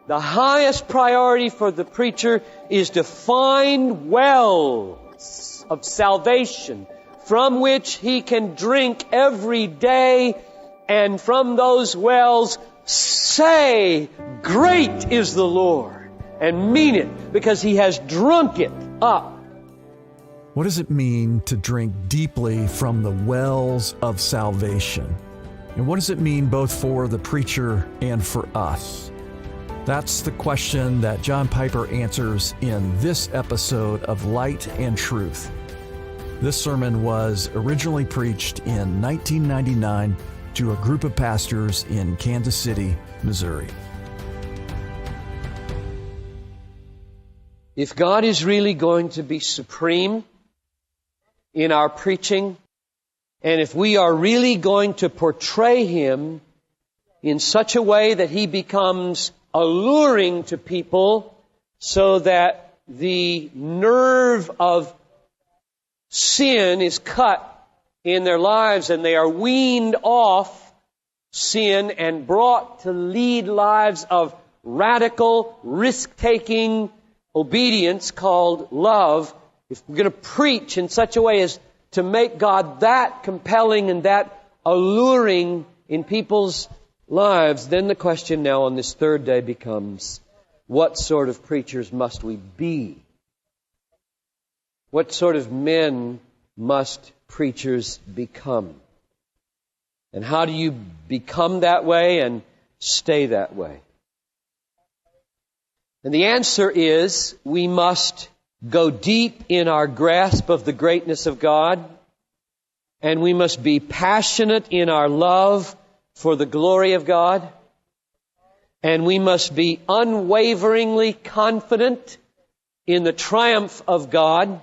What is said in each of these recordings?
The highest priority for the preacher is to find wells of salvation from which he can drink every day, and from those wells say, "Great is the Lord," and mean it because he has drunk it up. What does it mean to drink deeply from the wells of salvation? And what does it mean both for the preacher and for us? That's the question that John Piper answers in this episode of Light and Truth. This sermon was originally preached in 1999 to a group of pastors in Kansas City, Missouri. If God is really going to be supreme in our preaching, and if we are really going to portray Him in such a way that He becomes alluring to people so that the nerve of sin is cut in their lives and they are weaned off sin and brought to lead lives of radical, risk-taking obedience called love, if we're going to preach in such a way as to make God that compelling and that alluring in people's lives, then the question now on this third day becomes, what sort of preachers must we be? What sort of men must preachers become? And how do you become that way and stay that way? And the answer is, we must go deep in our grasp of the greatness of God, and we must be passionate in our love for the glory of God, and we must be unwaveringly confident in the triumph of God,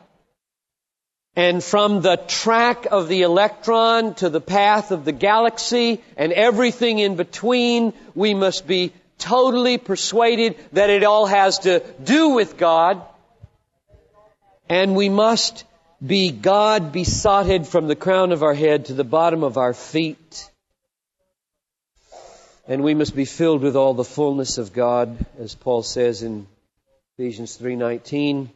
and from the track of the electron to the path of the galaxy and everything in between, we must be totally persuaded that it all has to do with God, and we must be God besotted from the crown of our head to the bottom of our feet. And we must be filled with all the fullness of God, as Paul says in Ephesians 3:19.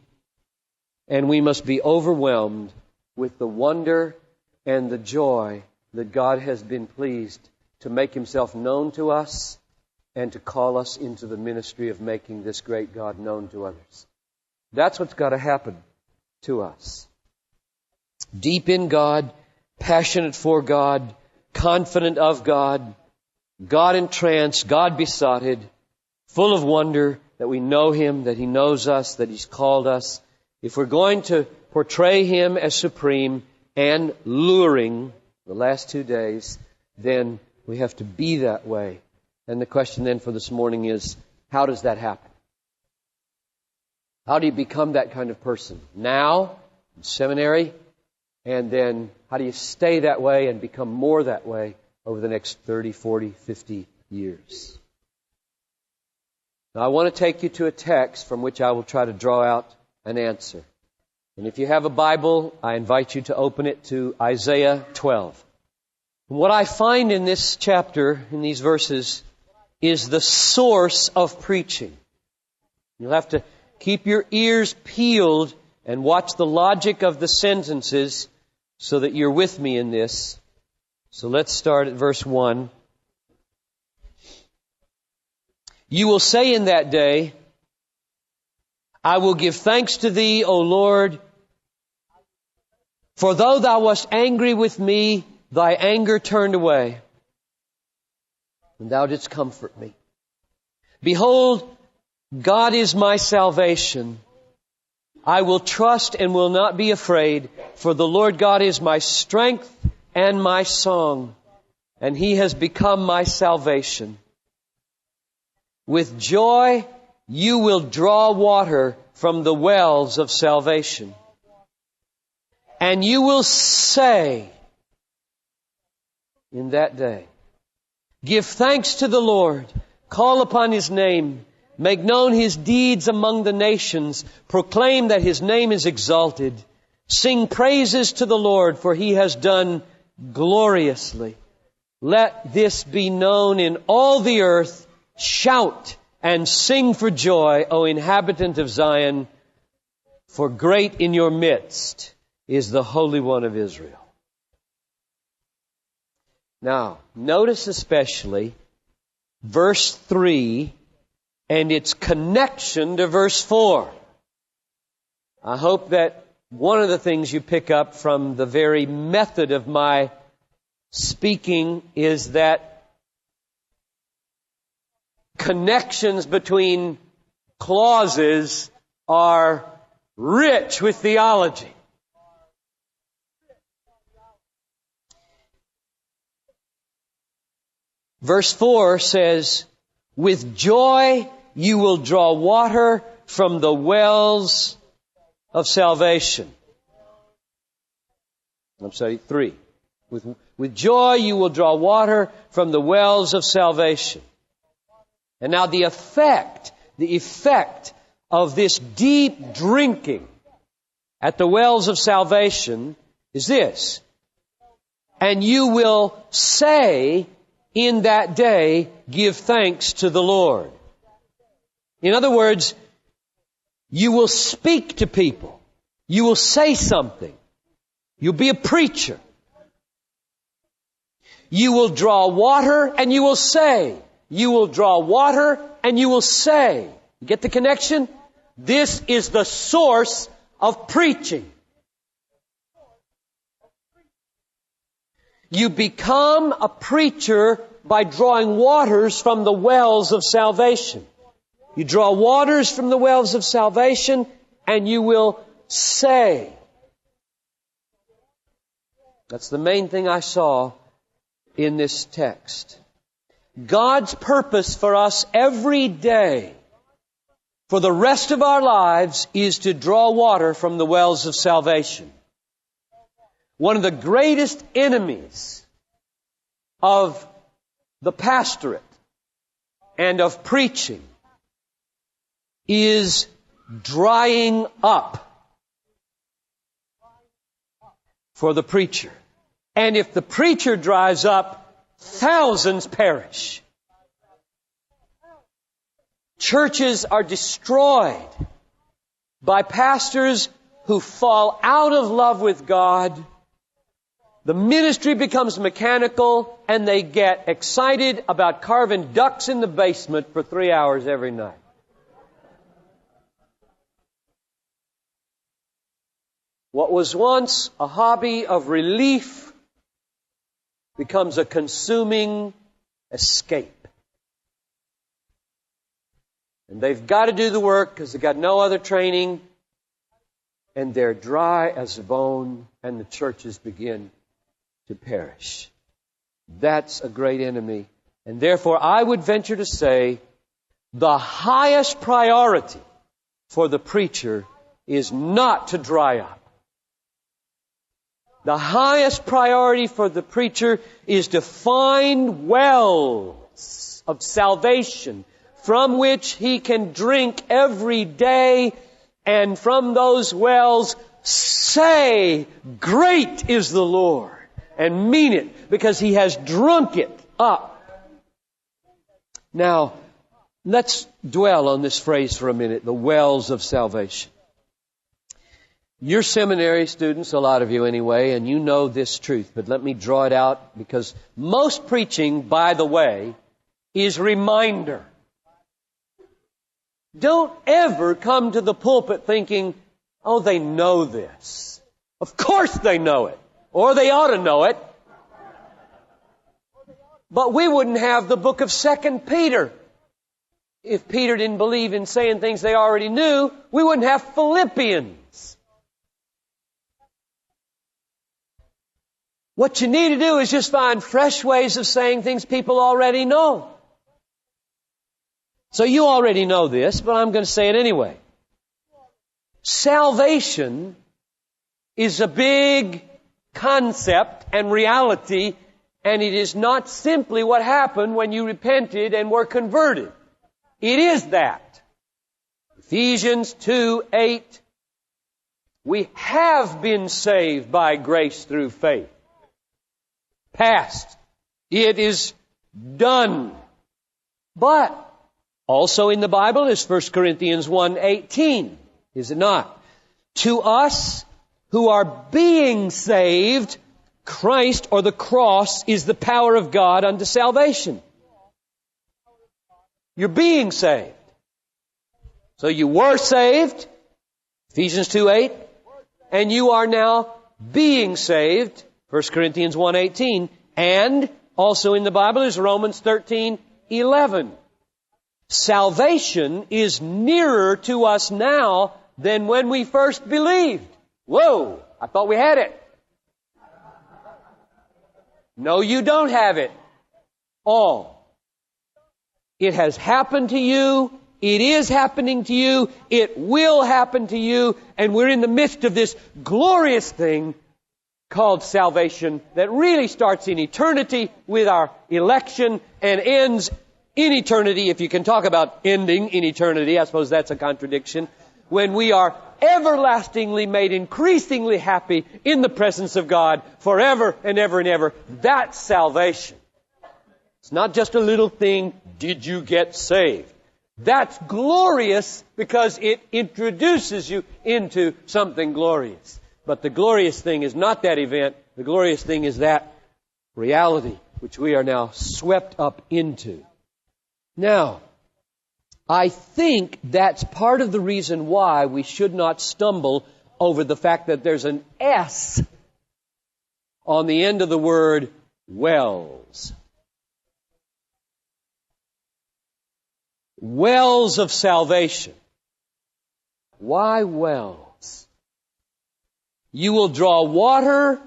And we must be overwhelmed with the wonder and the joy that God has been pleased to make Himself known to us and to call us into the ministry of making this great God known to others. That's what's got to happen to us. Deep in God, passionate for God, confident of God, God entranced, God besotted, full of wonder that we know Him, that He knows us, that He's called us. If we're going to portray Him as supreme and luring the last 2 days, then we have to be that way. And the question then for this morning is, how does that happen? How do you become that kind of person? Now, in seminary, and then how do you stay that way and become more that way over the next 30, 40, 50 years? Now, I want to take you to a text from which I will try to draw out an answer. And if you have a Bible, I invite you to open it to Isaiah 12. What I find in this chapter, in these verses, is the source of preaching. You'll have to keep your ears peeled and watch the logic of the sentences so that you're with me in this. So let's start at verse 1. You will say in that day, I will give thanks to Thee, O Lord, for though Thou wast angry with me, Thy anger turned away, and Thou didst comfort me. Behold, God is my salvation. I will trust and will not be afraid, for the Lord God is my strength and my song, and He has become my salvation. With joy you will draw water from the wells of salvation. And you will say in that day, give thanks to the Lord, call upon His name, make known His deeds among the nations, proclaim that His name is exalted, sing praises to the Lord, for He has done gloriously. Let this be known in all the earth, shout and sing for joy, O inhabitant of Zion, for great in your midst is the Holy One of Israel. Now, notice especially verse 3 and its connection to verse 4. I hope that one of the things you pick up from the very method of my speaking is that connections between clauses are rich with theology. Verse 4 says, with joy you will draw water from the wells of salvation. I'm sorry, 3. With joy you will draw water from the wells of salvation. And now the effect of this deep drinking at the wells of salvation is this. And you will say in that day, give thanks to the Lord. In other words, you will speak to people. You will say something. You'll be a preacher. You will draw water and you will say. You will draw water and you will say. You get the connection? This is the source of preaching. You become a preacher by drawing waters from the wells of salvation. You draw waters from the wells of salvation and you will say. That's the main thing I saw in this text. God's purpose for us every day, for the rest of our lives, is to draw water from the wells of salvation. One of the greatest enemies of the pastorate and of preaching is drying up for the preacher. And if the preacher dries up, thousands perish. Churches are destroyed by pastors who fall out of love with God. The ministry becomes mechanical and they get excited about carving ducks in the basement for 3 hours every night. What was once a hobby of relief becomes a consuming escape. And they've got to do the work because they've got no other training. And they're dry as a bone and the churches begin to perish. That's a great enemy. And therefore, I would venture to say the highest priority for the preacher is not to dry up. The highest priority for the preacher is to find wells of salvation from which he can drink every day, and from those wells say, great is the Lord, and mean it because he has drunk it up. Now, let's dwell on this phrase for a minute, the wells of salvation. You're seminary students, a lot of you anyway, and you know this truth, but let me draw it out because most preaching, by the way, is reminder. Don't ever come to the pulpit thinking, oh, they know this. Of course they know it. Or they ought to know it. But we wouldn't have the book of 2 Peter. If Peter didn't believe in saying things they already knew, we wouldn't have Philippians. What you need to do is just find fresh ways of saying things people already know. So you already know this, but I'm going to say it anyway. Salvation is a big concept and reality, and it is not simply what happened when you repented and were converted. It is that. Ephesians 2:8. We have been saved by grace through faith. Past. It is done. But Also in the Bible is 1 Corinthians 1:18, is it not? To us who are being saved, Christ or the cross is the power of God unto salvation. You're being saved. So you were saved, Ephesians 2:8, and you are now being saved, 1 Corinthians 1:18, and also in the Bible is Romans 13:11. Salvation is nearer to us now than when we first believed. Whoa, I thought we had it. No, you don't have it all. It has happened to you. It is happening to you. It will happen to you. And we're in the midst of this glorious thing called salvation that really starts in eternity with our election and ends in eternity. If you can talk about ending in eternity, I suppose that's a contradiction. When we are everlastingly made increasingly happy in the presence of God forever and ever and ever. That's salvation. It's not just a little thing, did you get saved? That's glorious because it introduces you into something glorious. But the glorious thing is not that event. The glorious thing is that reality which we are now swept up into. Now, I think that's part of the reason why we should not stumble over the fact that there's an S on the end of the word wells. Wells of salvation. Why wells? You will draw water,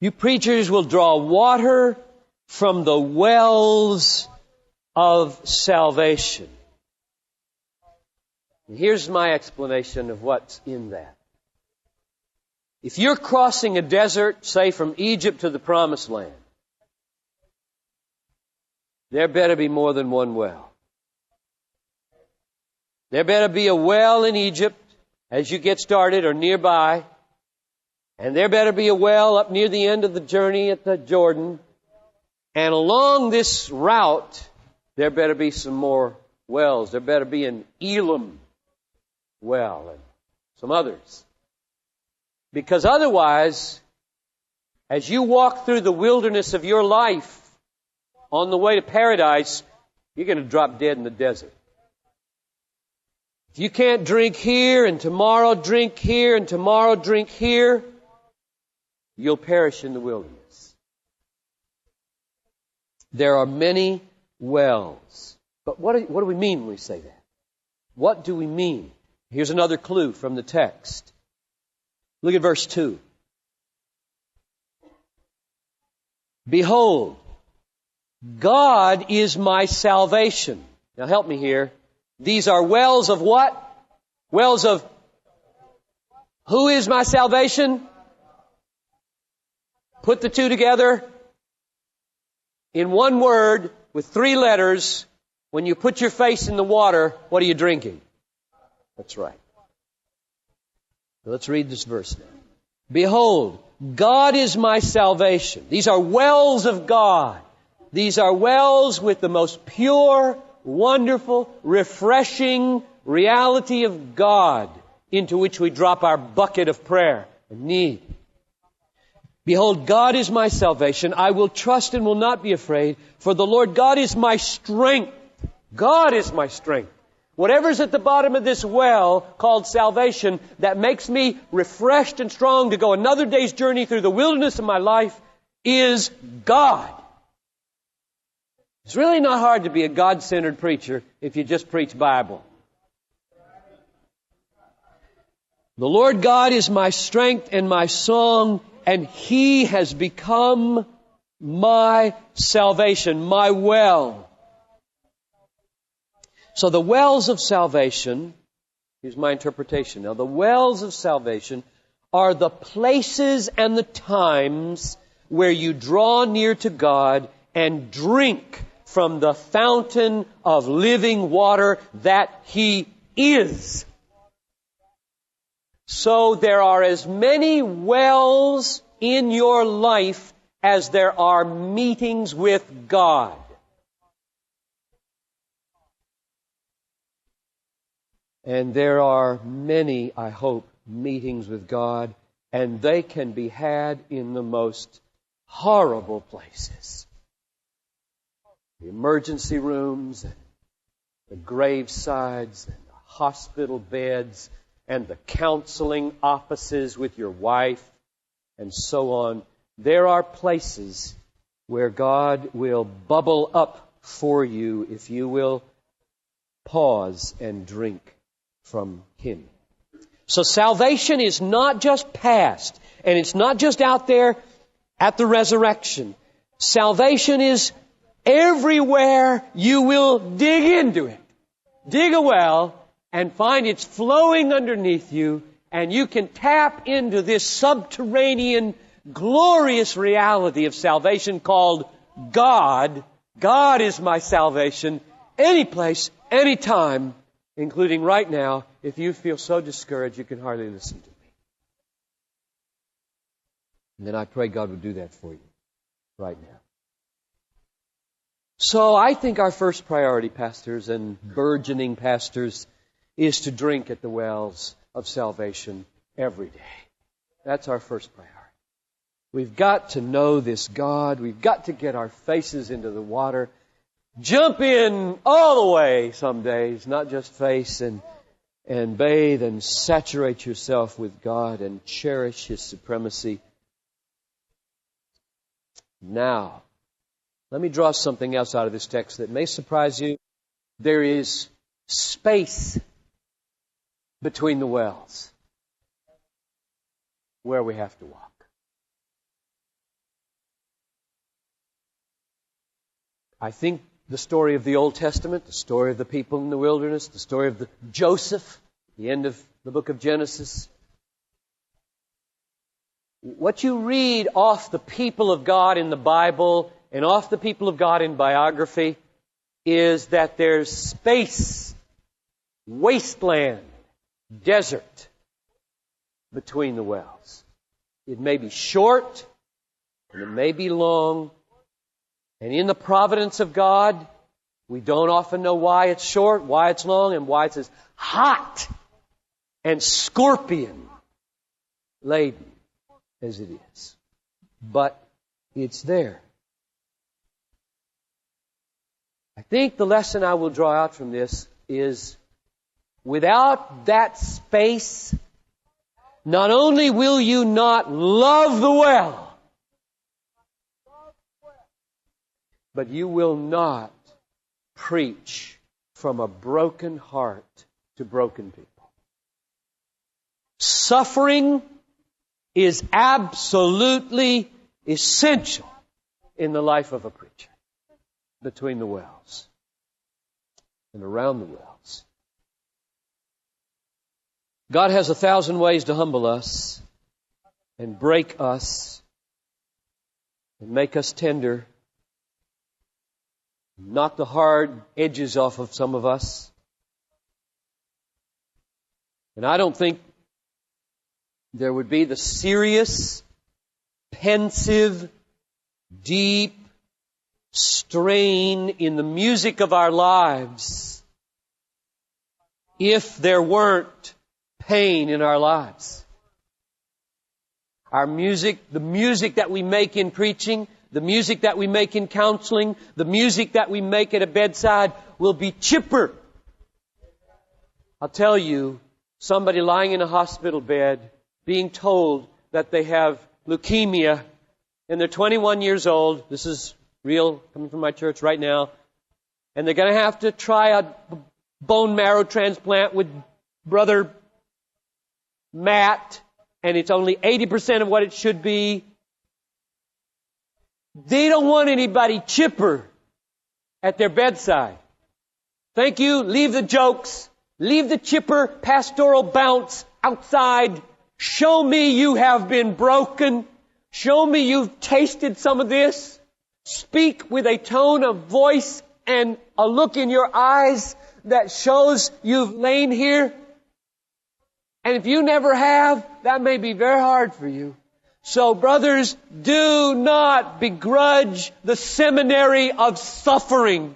you preachers will draw water from the wells of salvation. Here's my explanation of what's in that. If you're crossing a desert, say from Egypt to the Promised Land, there better be more than one well. There better be a well in Egypt as you get started or nearby. And there better be a well up near the end of the journey at the Jordan. And along this route, there better be some more wells. There better be an Elam well and some others. Because otherwise, as you walk through the wilderness of your life on the way to paradise, you're going to drop dead in the desert. If you can't drink here and tomorrow drink here and tomorrow drink here, you'll perish in the wilderness. There are many wells. But what do we mean when we say that? What do we mean? Here's another clue from the text. Look at verse 2. Behold, God is my salvation. Now help me here. These are wells of what? Wells of who is my salvation? Put the two together in one word with three letters. When you put your face in the water, what are you drinking? That's right. Let's read this verse now. Behold, God is my salvation. These are wells of God. These are wells with the most pure, wonderful, refreshing reality of God into which we drop our bucket of prayer and need. Behold, God is my salvation. I will trust and will not be afraid, for the Lord God is my strength. God is my strength. Whatever's at the bottom of this well called salvation that makes me refreshed and strong to go another day's journey through the wilderness of my life is God. It's really not hard to be a God-centered preacher if you just preach Bible. The Lord God is my strength and my song, and He has become my salvation, my well. So the wells of salvation, here's my interpretation now, the wells of salvation are the places and the times where you draw near to God and drink from the fountain of living water that He is. So there are as many wells in your life as there are meetings with God. And there are many, I hope, meetings with God, and they can be had in the most horrible places. The emergency rooms, and the gravesides, and the hospital beds, and the counseling offices with your wife, and so on. There are places where God will bubble up for you if you will pause and drink from Him. So salvation is not just past, and it's not just out there at the resurrection. Salvation is everywhere you will dig into it. Dig a well and find it's flowing underneath you, and you can tap into this subterranean, glorious reality of salvation called God. God is my salvation, any place, any time, including right now. If you feel so discouraged you can hardly listen to me. And then I pray God would do that for you right now. So I think our first priority, pastors and burgeoning pastors, is to drink at the wells of salvation every day. That's our first priority. We've got to know this God. We've got to get our faces into the water. Jump in all the way some days, not just face, and bathe and saturate yourself with God and cherish His supremacy. Now, let me draw something else out of this text that may surprise you. There is space between the wells where we have to walk. I think the story of the Old Testament, the story of the people in the wilderness, the story of Joseph, the end of the book of Genesis. What you read off the people of God in the Bible and off the people of God in biography is that there's space, wasteland, desert between the wells. It may be short and it may be long. And in the providence of God, we don't often know why it's short, why it's long, and why it's as hot and scorpion laden as it is. But it's there. I think the lesson I will draw out from this is without that space, not only will you not love the well, but you will not preach from a broken heart to broken people. Suffering is absolutely essential in the life of a preacher. Between the wells and around the wells. God has 1,000 ways to humble us and break us and make us tender. Knock the hard edges off of some of us. And I don't think there would be the serious, pensive, deep strain in the music of our lives if there weren't pain in our lives. Our music, the music that we make in preaching, the music that we make in counseling, the music that we make at a bedside will be chipper. I'll tell you, somebody lying in a hospital bed being told that they have leukemia and they're 21 years old. This is real, coming from my church right now. And they're going to have to try a bone marrow transplant with Brother Matt, and it's only 80% of what it should be. They don't want anybody chipper at their bedside. Thank you. Leave the jokes. Leave the chipper pastoral bounce outside. Show me you have been broken. Show me you've tasted some of this. Speak with a tone of voice and a look in your eyes that shows you've lain here. And if you never have, that may be very hard for you. So, brothers, do not begrudge the seminary of suffering.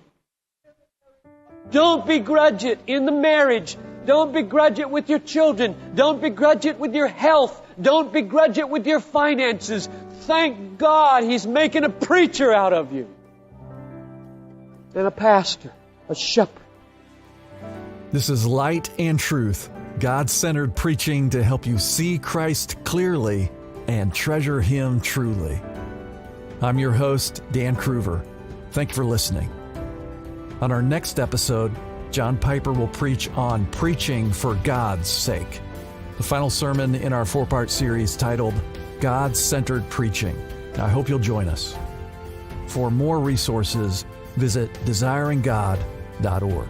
Don't begrudge it in the marriage. Don't begrudge it with your children. Don't begrudge it with your health. Don't begrudge it with your finances. Thank God He's making a preacher out of you. And a pastor, a shepherd. This is Light and Truth, God-centered preaching to help you see Christ clearly and treasure Him truly. I'm your host, Dan Kruver. Thank you for listening. On our next episode, John Piper will preach on preaching for God's sake, the final sermon in our 4-part series titled God-Centered Preaching. I hope you'll join us. For more resources, visit desiringgod.org.